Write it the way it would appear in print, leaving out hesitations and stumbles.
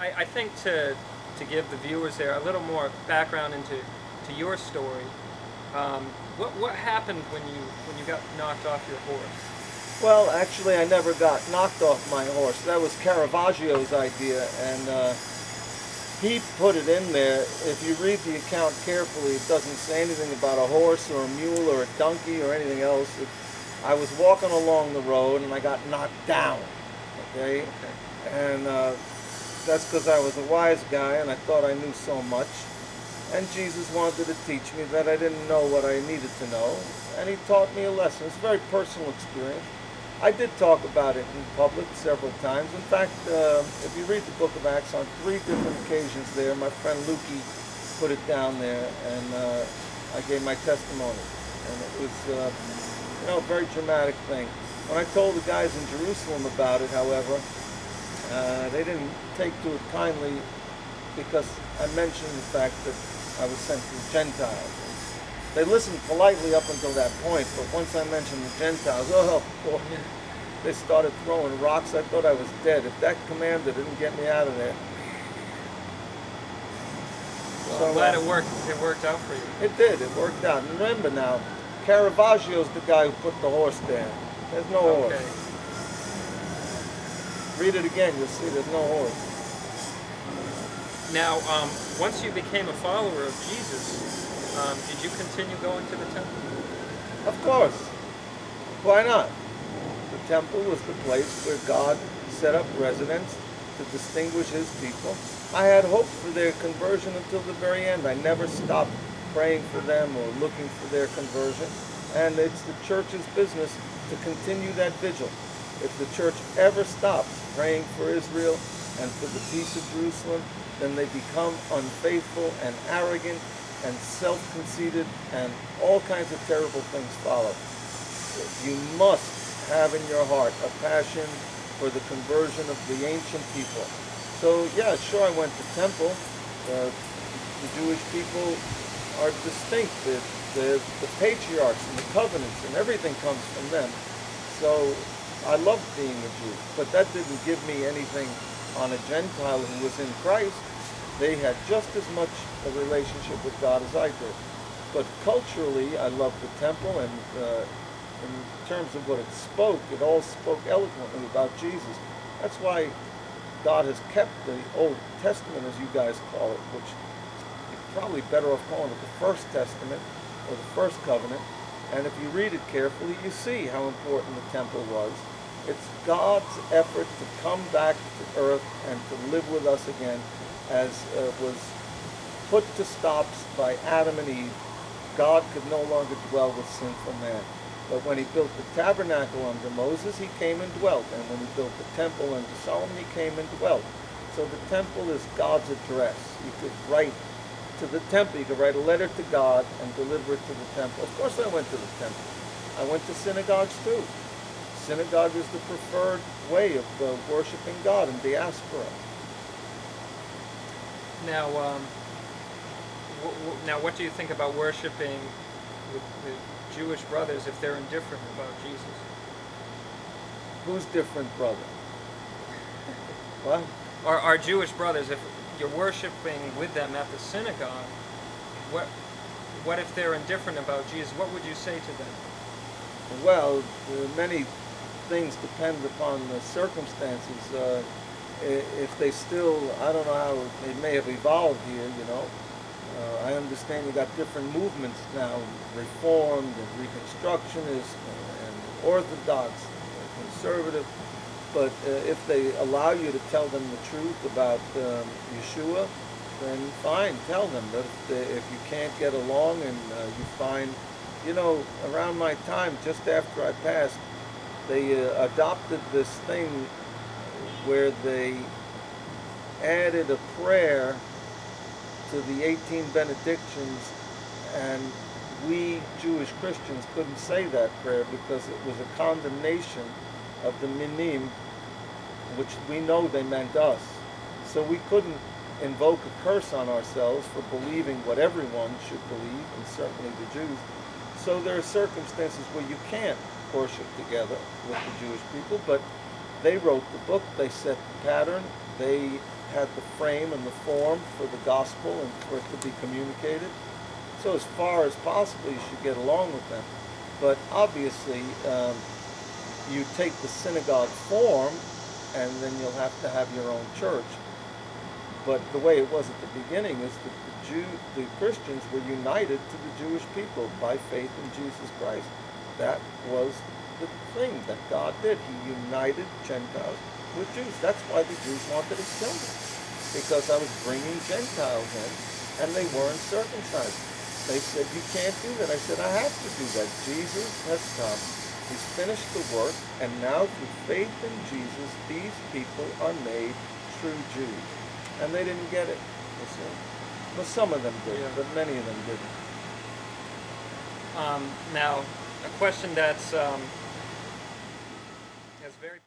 I think to give the viewers there a little more background into your story, what happened when you got knocked off your horse? Well, actually, I never got knocked off my horse. That was Caravaggio's idea, and he put it in there. If you read the account carefully, it doesn't say anything about a horse or a mule or a donkey or anything else. I was walking along the road and I got knocked down, okay? And that's because I was a wise guy and I thought I knew so much. And Jesus wanted to teach me that I didn't know what I needed to know. And he taught me a lesson. It's a very personal experience. I did talk about it in public several times. In fact, if you read the book of Acts, on 3 different occasions there, my friend Lukey put it down there, and I gave my testimony. And it was, a very dramatic thing. When I told the guys in Jerusalem about it, however, they didn't take to it kindly because I mentioned the fact that I was sent to the Gentiles. They listened politely up until that point, but once I mentioned the Gentiles, oh boy, they started throwing rocks. I thought I was dead. If that commander didn't get me out of there. Well, So, I'm glad it worked out for you. It did. It worked out. And remember now, Caravaggio's the guy who put the horse there. There's no horse. Read it again. You'll see there's no horse. Now, once you became a follower of Jesus, did you continue going to the temple? Of course. Why not? The temple was the place where God set up residence to distinguish his people. I had hope for their conversion until the very end. I never stopped praying for them or looking for their conversion. And it's the church's business to continue that vigil. If the church ever stops praying for Israel and for the peace of Jerusalem, then they become unfaithful and arrogant and self-conceited, and all kinds of terrible things follow. You must have in your heart a passion for the conversion of the ancient people. So yeah, sure, I went to temple. The Jewish people are distinct. The patriarchs and the covenants and everything comes from them. So I loved being a Jew, but that didn't give me anything on a Gentile who was in Christ. They had just as much a relationship with God as I did. But culturally, I loved the temple, and in terms of what it spoke, it all spoke eloquently about Jesus. That's why God has kept the Old Testament, as you guys call it, which you're probably better off calling it the First Testament or the First Covenant. And if you read it carefully, you see how important the temple was. It's God's effort to come back to earth and to live with us again, as was put to stops by Adam and Eve. God could no longer dwell with sinful man. But when he built the tabernacle under Moses, he came and dwelt. And when he built the temple under Solomon, he came and dwelt. So the temple is God's address. You could write to the temple, you could write a letter to God and deliver it to the temple. Of course I went to the temple. I went to synagogues too. Synagogue is the preferred way of worshiping God in diaspora. Now, what do you think about worshiping the Jewish brothers if they're indifferent about Jesus? Who's different, brother? What? Our Jewish brothers, if you're worshiping with them at the synagogue, what if they're indifferent about Jesus? What would you say to them? Well, many things depend upon the circumstances. If they still, I don't know how it may have evolved here, you know. I understand you got different movements now, Reformed and Reconstructionist and Orthodox and Conservative. But if they allow you to tell them the truth about Yeshua, then fine, tell them. But if you can't get along and you find, you know, around my time, just after I passed, they adopted this thing where they added a prayer to the 18 benedictions, and we Jewish Christians couldn't say that prayer because it was a condemnation of the minim, which we know they meant us. So we couldn't invoke a curse on ourselves for believing what everyone should believe, and certainly the Jews. So there are circumstances where you can't worship together with the Jewish people, but they wrote the book, they set the pattern, They had the frame and the form for the gospel and for it to be communicated. So as far as possible, you should get along with them. But obviously, you take the synagogue form, and then you'll have to have your own church. But the way it was at the beginning is that the Christians were united to the Jewish people by faith in Jesus Christ. That was the thing that God did. He united Gentiles with Jews. That's why the Jews wanted to kill me, because I was bringing Gentiles in, and they weren't circumcised. They said, you can't do that. I said, I have to do that. Jesus has come. He's finished the work, and now through faith in Jesus, these people are made true Jews. And they didn't get it. You see? Well, some of them did, Yeah. but many of them didn't. Now, a question that's very